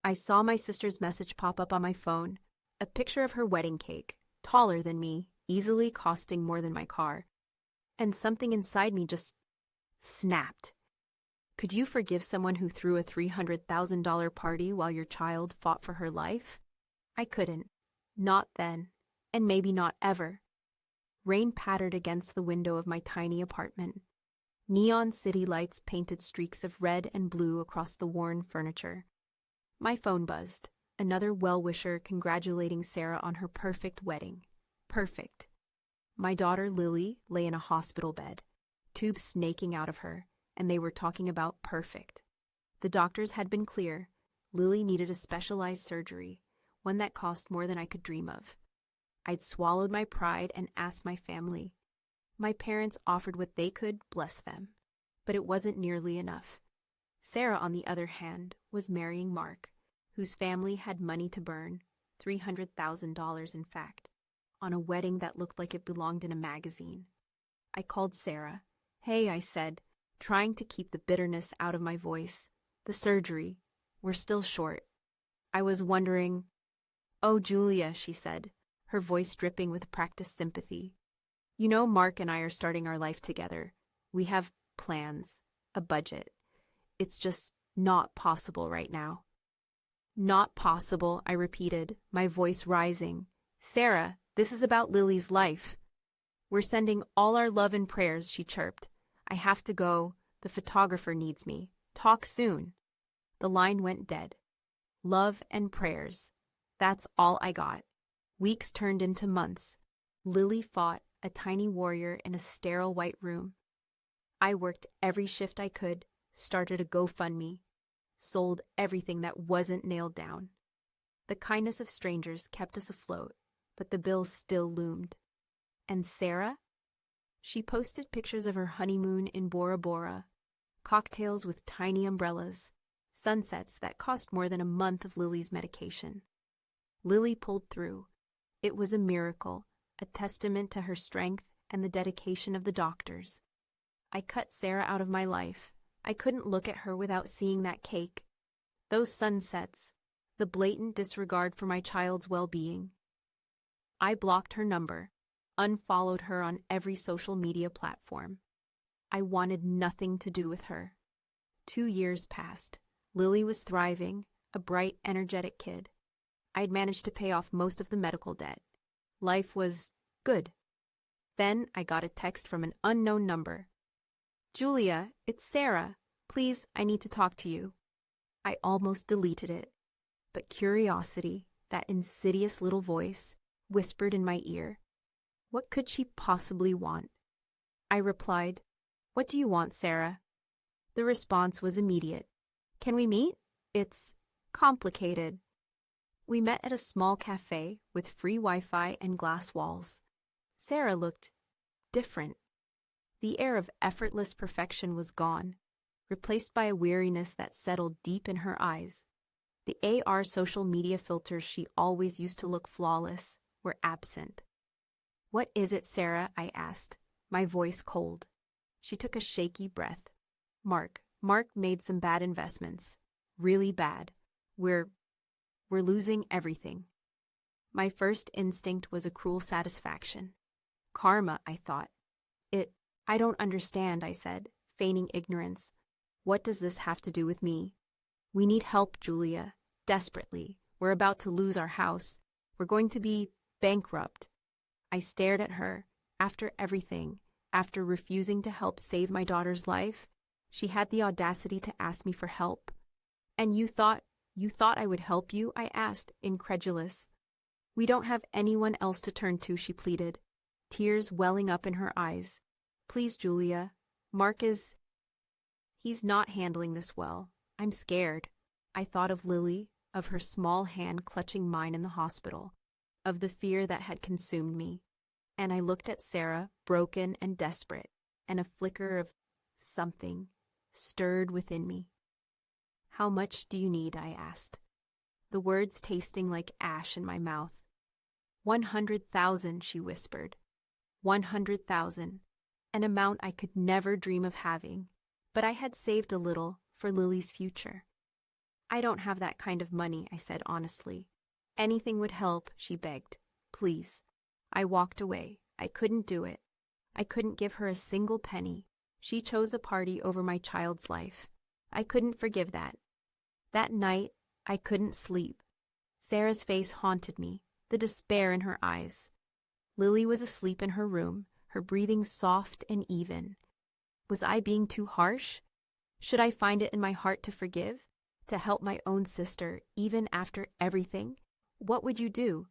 I saw my sister's message pop up on my phone, a picture of her wedding cake, taller than me, easily costing more than my car. And something inside me just snapped. Could you forgive someone who threw a $300,000 party while your child fought for her life? I couldn't. Not then, and maybe not ever. Rain pattered against the window of my tiny apartment. Neon city lights painted streaks of red and blue across the worn furniture. My phone buzzed, another well-wisher congratulating Sarah on her perfect wedding. Perfect. My daughter Lily lay in a hospital bed, tubes snaking out of her, and they were talking about perfect. The doctors had been clear. Lily needed a specialized surgery, one that cost more than I could dream of. I'd swallowed my pride and asked my family. My parents offered what they could, bless them, but it wasn't nearly enough. Sarah, on the other hand, was marrying Mark, whose family had money to burn, $300,000 in fact, on a wedding that looked like it belonged in a magazine. I called Sarah. Hey, I said, trying to keep the bitterness out of my voice. The surgery. We're still short. I was wondering. Oh, Julia, she said, her voice dripping with practiced sympathy. You know, Mark and I are starting our life together. We have plans, a budget. It's just not possible right now. Not possible, I repeated, my voice rising. Sarah, this is about Lily's life. We're sending all our love and prayers, she chirped. I have to go. The photographer needs me. Talk soon. The line went dead. Love and prayers. That's all I got. Weeks turned into months. Lily fought, a tiny warrior in a sterile white room. I worked every shift I could, started a GoFundMe, sold everything that wasn't nailed down. The kindness of strangers kept us afloat, but the bills still loomed. And Sarah? She posted pictures of her honeymoon in Bora Bora, cocktails with tiny umbrellas, sunsets that cost more than a month of Lily's medication. Lily pulled through. It was a miracle, a testament to her strength and the dedication of the doctors. I cut Sarah out of my life. I couldn't look at her without seeing that cake, those sunsets, the blatant disregard for my child's well-being. I blocked her number, unfollowed her on every social media platform. I wanted nothing to do with her. 2 years passed. Lily was thriving, a bright, energetic kid. I'd managed to pay off most of the medical debt. Life was good. Then I got a text from an unknown number. Julia, it's Sarah. Please, I need to talk to you. I almost deleted it, but curiosity, that insidious little voice, whispered in my ear. What could she possibly want? I replied, What do you want, Sarah? The response was immediate. Can we meet? It's complicated. We met at a small cafe with free Wi-Fi and glass walls. Sarah looked different. The air of effortless perfection was gone, replaced by a weariness that settled deep in her eyes. The AR social media filters she always used to look flawless were absent. What is it, Sarah? I asked, my voice cold. She took a shaky breath. Mark made some bad investments. Really bad. We're losing everything. My first instinct was a cruel satisfaction. Karma, I thought. I don't understand, I said, feigning ignorance. What does this have to do with me? We need help, Julia. Desperately. We're about to lose our house. We're going to be bankrupt. I stared at her. After everything, after refusing to help save my daughter's life, she had the audacity to ask me for help. And you thought I would help you? I asked, incredulous. We don't have anyone else to turn to, she pleaded, tears welling up in her eyes. Please, Julia. Mark he's not handling this well. I'm scared. I thought of Lily, of her small hand clutching mine in the hospital, of the fear that had consumed me. And I looked at Sarah, broken and desperate, and a flicker of something stirred within me. How much do you need? I asked, the words tasting like ash in my mouth. 100,000, she whispered. 100,000, an amount I could never dream of having, but I had saved a little for Lily's future. I don't have that kind of money, I said honestly. Anything would help, she begged. Please. I walked away. I couldn't do it. I couldn't give her a single penny. She chose a party over my child's life. I couldn't forgive that. That night, I couldn't sleep. Sarah's face haunted me, the despair in her eyes. Lily was asleep in her room, her breathing soft and even. Was I being too harsh? Should I find it in my heart to forgive? To help my own sister, even after everything? What would you do?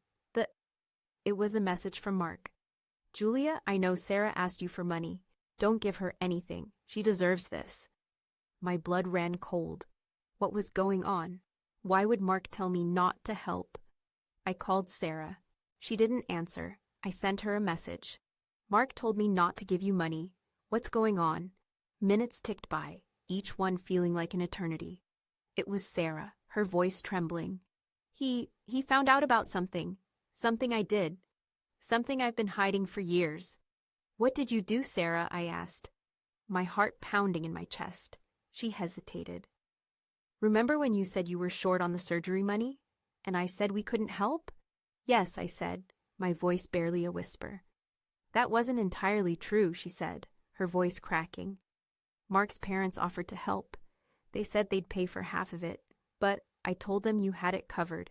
It was a message from Mark. Julia, I know Sarah asked you for money. Don't give her anything. She deserves this. My blood ran cold. What was going on? Why would Mark tell me not to help? I called Sarah. She didn't answer. I sent her a message. Mark told me not to give you money. What's going on? Minutes ticked by, each one feeling like an eternity. It was Sarah, her voice trembling. He found out about something. Something I did. Something I've been hiding for years. What did you do, Sarah? I asked. My heart pounding in my chest. She hesitated. Remember when you said you were short on the surgery money? And I said we couldn't help? Yes, I said, my voice barely a whisper. That wasn't entirely true, she said, her voice cracking. Mark's parents offered to help. They said they'd pay for half of it, but I told them you had it covered.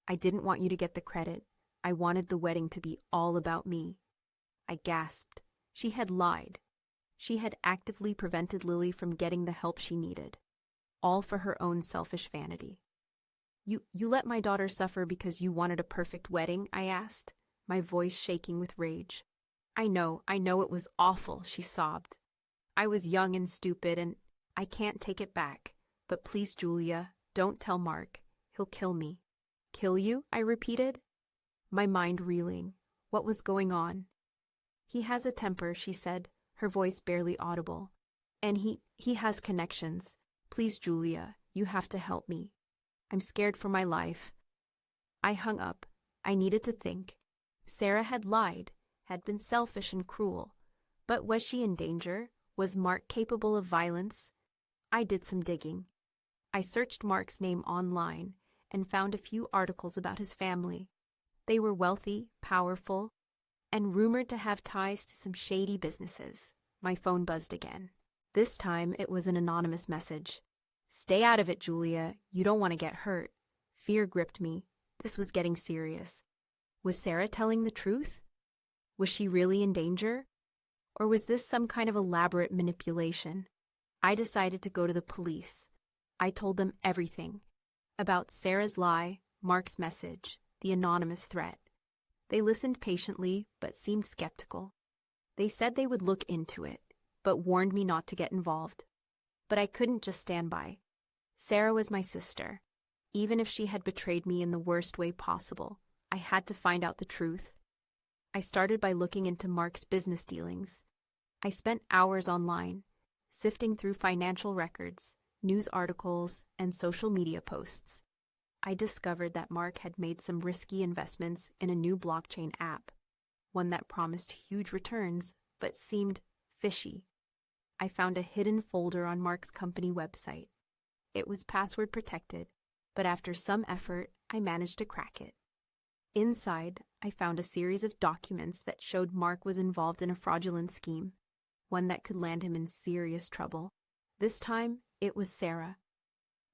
I didn't want you to get the credit. I wanted the wedding to be all about me. I gasped. She had lied. She had actively prevented Lily from getting the help she needed, all for her own selfish vanity. You let my daughter suffer because you wanted a perfect wedding? I asked, my voice shaking with rage. I know it was awful, she sobbed. I was young and stupid, and I can't take it back. But please, Julia, don't tell Mark. He'll kill me. Kill you? I repeated, my mind reeling. What was going on? He has a temper, she said, her voice barely audible. And he has connections. Please, Julia, you have to help me. I'm scared for my life. I hung up. I needed to think. Sarah had lied, had been selfish and cruel. But was she in danger? Was Mark capable of violence? I did some digging. I searched Mark's name online and found a few articles about his family. They were wealthy, powerful, and rumored to have ties to some shady businesses. My phone buzzed again. This time it was an anonymous message. Stay out of it, Julia. You don't want to get hurt. Fear gripped me. This was getting serious. Was Sarah telling the truth? Was she really in danger? Or was this some kind of elaborate manipulation? I decided to go to the police. I told them everything. About Sarah's lie, Mark's message, the anonymous threat. They listened patiently, but seemed skeptical. They said they would look into it, but warned me not to get involved. But I couldn't just stand by. Sarah was my sister. Even if she had betrayed me in the worst way possible, I had to find out the truth. I started by looking into Mark's business dealings. I spent hours online, sifting through financial records, news articles, and social media posts. I discovered that Mark had made some risky investments in a new blockchain app, one that promised huge returns but seemed fishy. I found a hidden folder on Mark's company website. It was password protected, but after some effort, I managed to crack it. Inside, I found a series of documents that showed Mark was involved in a fraudulent scheme, one that could land him in serious trouble. This time, it was Sarah.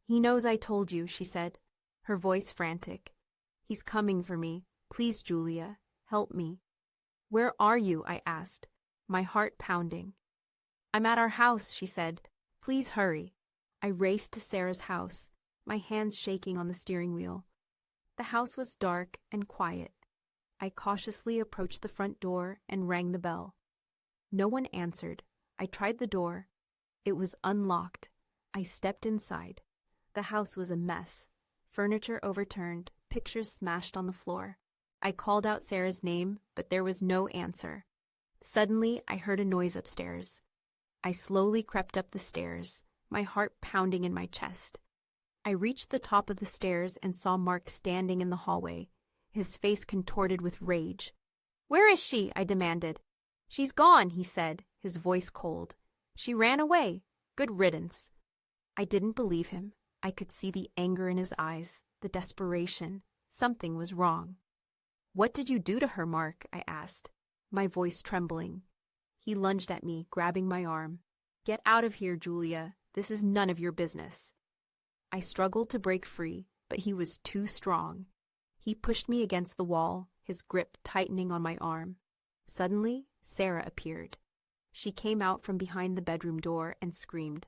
He knows I told you, she said, her voice frantic. He's coming for me. Please, Julia, help me. Where are you? I asked, my heart pounding. I'm at our house, she said. Please hurry. I raced to Sarah's house, my hands shaking on the steering wheel. The house was dark and quiet. I cautiously approached the front door and rang the bell. No one answered. I tried the door. It was unlocked. I stepped inside. The house was a mess. Furniture overturned, pictures smashed on the floor. I called out Sarah's name, but there was no answer. Suddenly, I heard a noise upstairs. I slowly crept up the stairs, my heart pounding in my chest. I reached the top of the stairs and saw Mark standing in the hallway, his face contorted with rage. Where is she? I demanded. She's gone, he said, his voice cold. She ran away. Good riddance. I didn't believe him. I could see the anger in his eyes, the desperation. Something was wrong. "What did you do to her, Mark?" I asked, my voice trembling. He lunged at me, grabbing my arm. "Get out of here, Julia. This is none of your business." I struggled to break free, but he was too strong. He pushed me against the wall, his grip tightening on my arm. Suddenly, Sarah appeared. She came out from behind the bedroom door and screamed,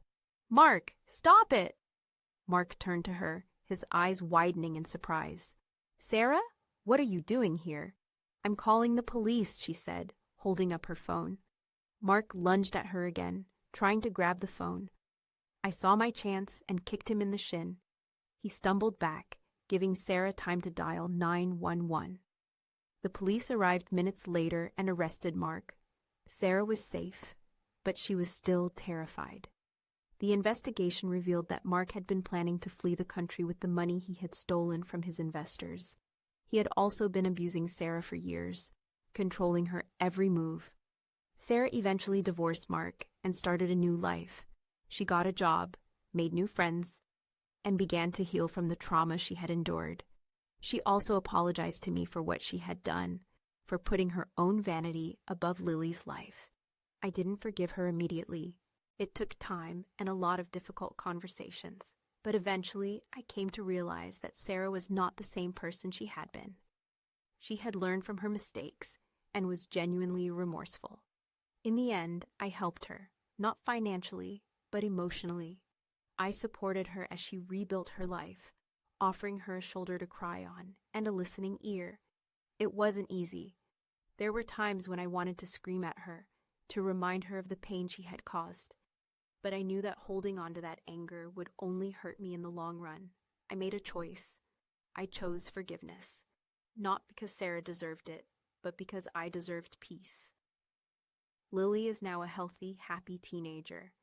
"Mark, stop it!" Mark turned to her, his eyes widening in surprise. "Sarah, what are you doing here?" "I'm calling the police," she said, holding up her phone. Mark lunged at her again, trying to grab the phone. I saw my chance and kicked him in the shin. He stumbled back, giving Sarah time to dial 911. The police arrived minutes later and arrested Mark. Sarah was safe, but she was still terrified. The investigation revealed that Mark had been planning to flee the country with the money he had stolen from his investors. He had also been abusing Sarah for years, controlling her every move. Sarah eventually divorced Mark and started a new life. She got a job, made new friends, and began to heal from the trauma she had endured. She also apologized to me for what she had done, for putting her own vanity above Lily's life. I didn't forgive her immediately. It took time and a lot of difficult conversations, but eventually I came to realize that Sarah was not the same person she had been. She had learned from her mistakes and was genuinely remorseful. In the end, I helped her, not financially, but emotionally. I supported her as she rebuilt her life, offering her a shoulder to cry on and a listening ear. It wasn't easy. There were times when I wanted to scream at her, to remind her of the pain she had caused. But I knew that holding on to that anger would only hurt me in the long run. I made a choice. I chose forgiveness. Not because Sarah deserved it, but because I deserved peace. Lily is now a healthy, happy teenager.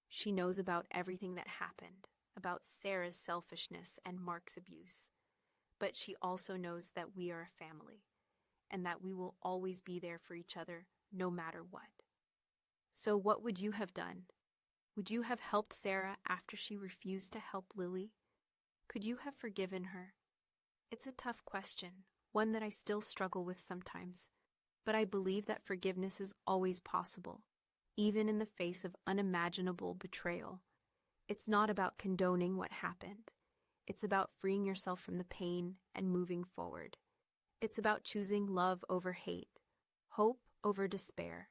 She knows about everything that happened, about Sarah's selfishness and Mark's abuse. But she also knows that we are a family, and that we will always be there for each other, no matter what. So what would you have done? Would you have helped Sarah after she refused to help Lily? Could you have forgiven her? It's a tough question, one that I still struggle with sometimes, but I believe that forgiveness is always possible, even in the face of unimaginable betrayal. It's not about condoning what happened. It's about freeing yourself from the pain and moving forward. It's about choosing love over hate, hope over despair.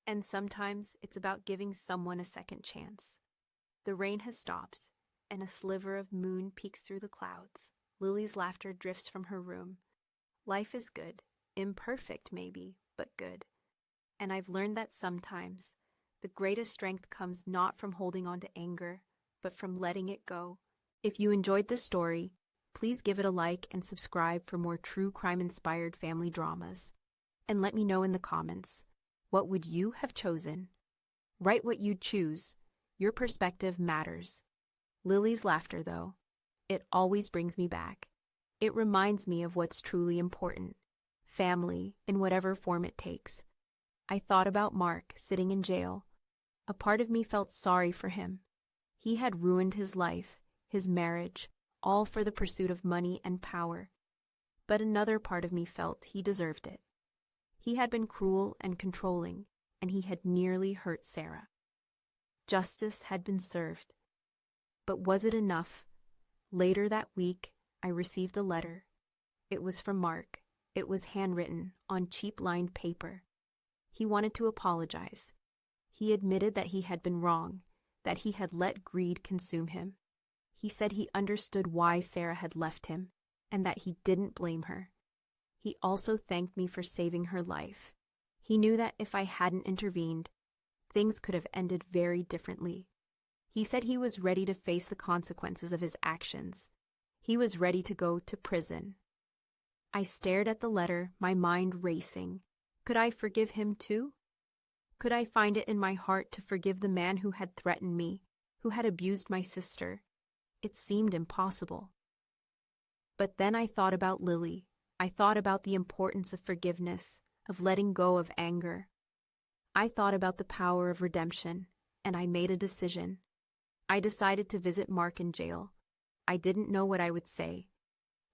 And sometimes it's about giving someone a second chance. The rain has stopped, and a sliver of moon peeks through the clouds. Lily's laughter drifts from her room. Life is good, imperfect maybe, but good. And I've learned that sometimes the greatest strength comes not from holding on to anger, but from letting it go. If you enjoyed this story, please give it a like and subscribe for more true crime-inspired family dramas. And let me know in the comments, what would you have chosen? Write what you'd choose. Your perspective matters. Lily's laughter, though, it always brings me back. It reminds me of what's truly important. Family, in whatever form it takes. I thought about Mark sitting in jail. A part of me felt sorry for him. He had ruined his life, his marriage, all for the pursuit of money and power. But another part of me felt he deserved it. He had been cruel and controlling, and he had nearly hurt Sarah. Justice had been served. But was it enough? Later that week, I received a letter. It was from Mark. It was handwritten on cheap-lined paper. He wanted to apologize. He admitted that he had been wrong, that he had let greed consume him. He said he understood why Sarah had left him, and that he didn't blame her. He also thanked me for saving her life. He knew that if I hadn't intervened, things could have ended very differently. He said he was ready to face the consequences of his actions. He was ready to go to prison. I stared at the letter, my mind racing. Could I forgive him too? Could I find it in my heart to forgive the man who had threatened me, who had abused my sister? It seemed impossible. But then I thought about Lily. I thought about the importance of forgiveness, of letting go of anger. I thought about the power of redemption, and I made a decision. I decided to visit Mark in jail. I didn't know what I would say.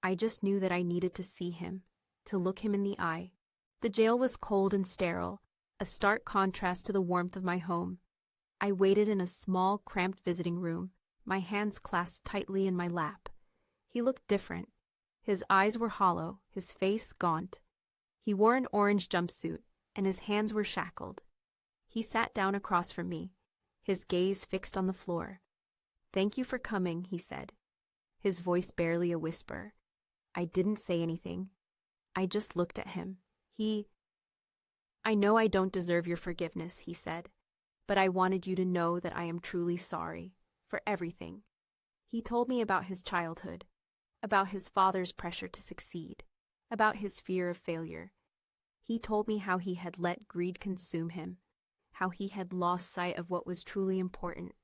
I just knew that I needed to see him, to look him in the eye. The jail was cold and sterile, a stark contrast to the warmth of my home. I waited in a small, cramped visiting room, my hands clasped tightly in my lap. He looked different. His eyes were hollow, his face gaunt. He wore an orange jumpsuit, and his hands were shackled. He sat down across from me, his gaze fixed on the floor. "Thank you for coming," he said, his voice barely a whisper. I didn't say anything. I just looked at him. "I know I don't deserve your forgiveness," he said, "but I wanted you to know that I am truly sorry, for everything." He told me about his childhood, about his father's pressure to succeed, about his fear of failure. He told me how he had let greed consume him, how he had lost sight of what was truly important.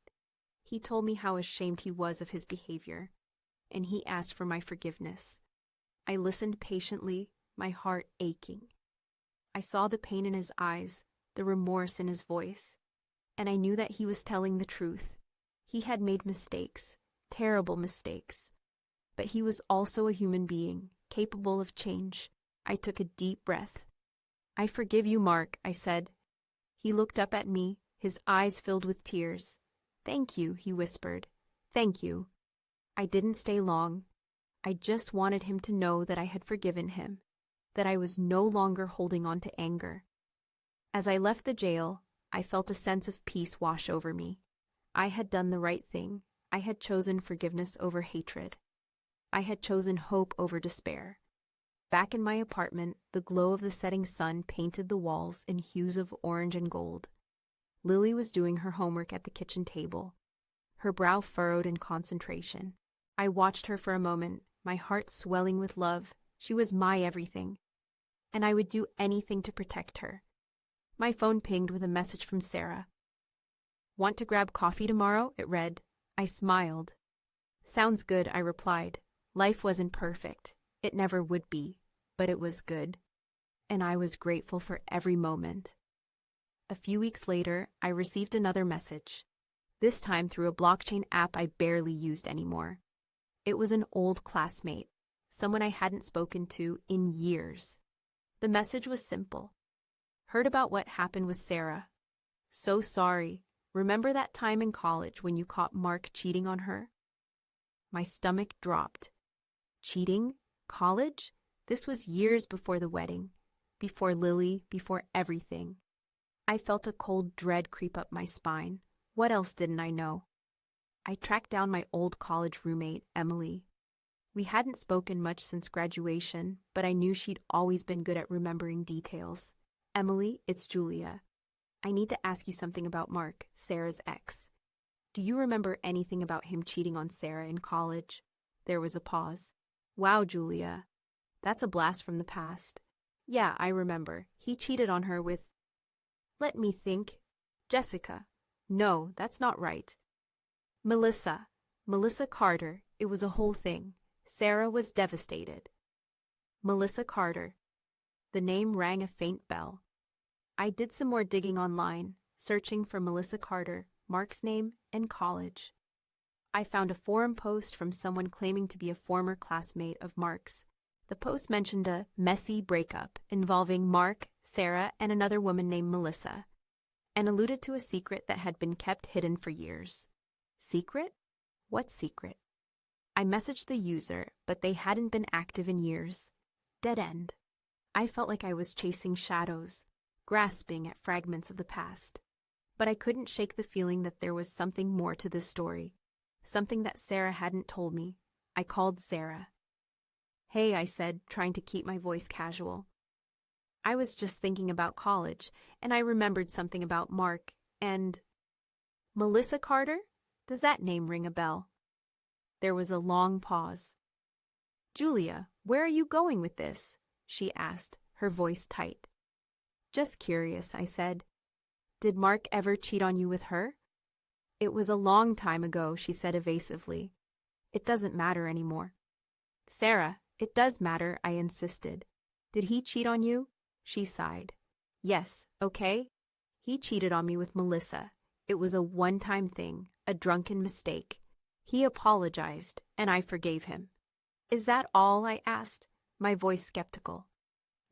He told me how ashamed he was of his behavior, and he asked for my forgiveness. I listened patiently, my heart aching. I saw the pain in his eyes, the remorse in his voice, and I knew that he was telling the truth. He had made mistakes, terrible mistakes, but he was also a human being, capable of change. I took a deep breath. "I forgive you, Mark," I said. He looked up at me, his eyes filled with tears. "Thank you," he whispered. "Thank you." I didn't stay long. I just wanted him to know that I had forgiven him, that I was no longer holding on to anger. As I left the jail, I felt a sense of peace wash over me. I had done the right thing. I had chosen forgiveness over hatred. I had chosen hope over despair. Back in my apartment, the glow of the setting sun painted the walls in hues of orange and gold. Lily was doing her homework at the kitchen table, her brow furrowed in concentration. I watched her for a moment, my heart swelling with love. She was my everything, and I would do anything to protect her. My phone pinged with a message from Sarah. "Want to grab coffee tomorrow?" it read. I smiled. "Sounds good," I replied. Life wasn't perfect. It never would be, but it was good, and I was grateful for every moment. A few weeks later, I received another message, this time through a blockchain app I barely used anymore. It was an old classmate, someone I hadn't spoken to in years. The message was simple. "Heard about what happened with Sarah. So sorry. Remember that time in college when you caught Mark cheating on her?" My stomach dropped. Cheating? College? This was years before the wedding, before Lily, before everything. I felt a cold dread creep up my spine. What else didn't I know? I tracked down my old college roommate, Emily. We hadn't spoken much since graduation, but I knew she'd always been good at remembering details. "Emily, it's Julia. I need to ask you something about Mark, Sarah's ex. Do you remember anything about him cheating on Sarah in college?" There was a pause. "Wow, Julia. That's a blast from the past." "Yeah, I remember. He cheated on her with... Let me think. Jessica. No, that's not right. Melissa. Melissa Carter. It was a whole thing. Sarah was devastated." Melissa Carter. The name rang a faint bell. I did some more digging online, searching for Melissa Carter, Mark's name, and college. I found a forum post from someone claiming to be a former classmate of Mark's. The post mentioned a messy breakup involving Mark, Sarah, and another woman named Melissa, and alluded to a secret that had been kept hidden for years. Secret? What secret? I messaged the user, but they hadn't been active in years. Dead end. I felt like I was chasing shadows, grasping at fragments of the past. But I couldn't shake the feeling that there was something more to this story, something that Sarah hadn't told me. I called Sarah. "Hey," I said, trying to keep my voice casual. "I was just thinking about college, and I remembered something about Mark, and... Melissa Carter? Does that name ring a bell?" There was a long pause. "Julia, where are you going with this?" she asked, her voice tight. "Just curious," I said. "Did Mark ever cheat on you with her?" "It was a long time ago," she said evasively. "It doesn't matter anymore." "Sarah, it does matter," I insisted. "Did he cheat on you?" She sighed. "Yes, okay? He cheated on me with Melissa. It was a one-time thing, a drunken mistake. He apologized, and I forgave him. Is that all? I asked, my voice skeptical.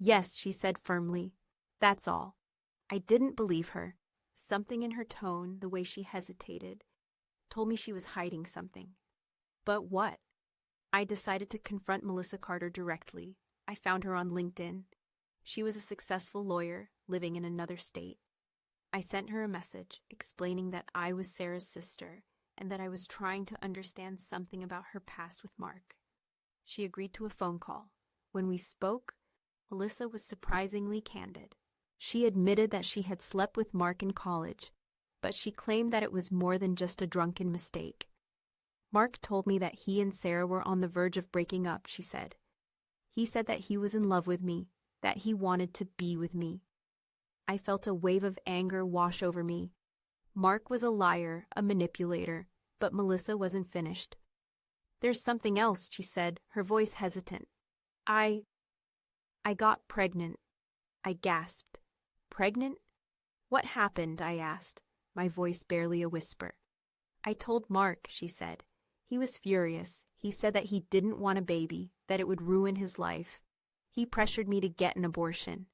Yes, she said firmly. That's all. I didn't believe her. Something in her tone, the way she hesitated, told me she was hiding something. But what? I decided to confront Melissa Carter directly. I found her on LinkedIn. She was a successful lawyer living in another state. I sent her a message explaining that I was Sarah's sister and that I was trying to understand something about her past with Mark. She agreed to a phone call. When we spoke, Melissa was surprisingly candid. She admitted that she had slept with Mark in college, but she claimed that it was more than just a drunken mistake. Mark told me that he and Sarah were on the verge of breaking up, she said. He said that he was in love with me, that he wanted to be with me. I felt a wave of anger wash over me. Mark was a liar, a manipulator, but Melissa wasn't finished. There's something else, she said, her voice hesitant. I got pregnant. I gasped. Pregnant? What happened? I asked, my voice barely a whisper. I told Mark, she said. He was furious. He said that he didn't want a baby, that it would ruin his life. He pressured me to get an abortion.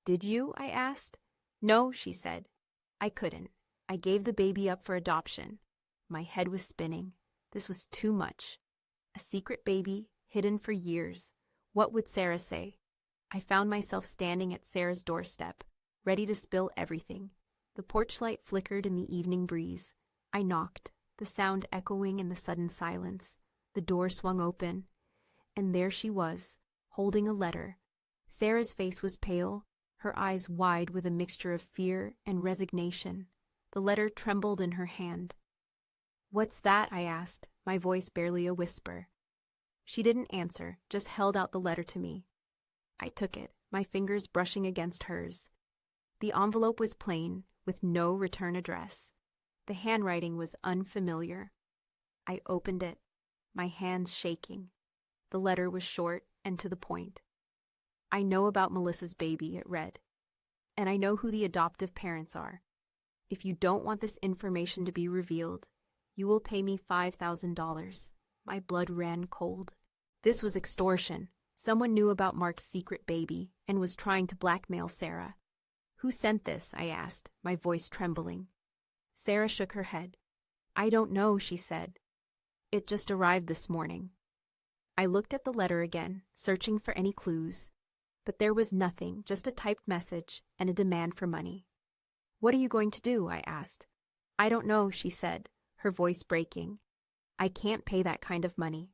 Did you? I asked. No, she said. I couldn't. I gave the baby up for adoption. My head was spinning. This was too much. A secret baby, hidden for years. What would Sarah say? I found myself standing at Sarah's doorstep, ready to spill everything. The porch light flickered in the evening breeze. I knocked, the sound echoing in the sudden silence. The door swung open, and there she was, holding a letter. Sarah's face was pale, her eyes wide with a mixture of fear and resignation. The letter trembled in her hand. What's that? I asked, my voice barely a whisper. She didn't answer, just held out the letter to me. I took it, my fingers brushing against hers. The envelope was plain, with no return address. The handwriting was unfamiliar. I opened it, my hands shaking. The letter was short and to the point. I know about Melissa's baby, it read, and I know who the adoptive parents are. If you don't want this information to be revealed, you will pay me $5,000. My blood ran cold. This was extortion. Someone knew about Mark's secret baby and was trying to blackmail Sarah. Who sent this? I asked, my voice trembling. Sarah shook her head. I don't know, she said. It just arrived this morning. I looked at the letter again, searching for any clues. But there was nothing, just a typed message and a demand for money. What are you going to do? I asked. I don't know, she said, her voice breaking. I can't pay that kind of money.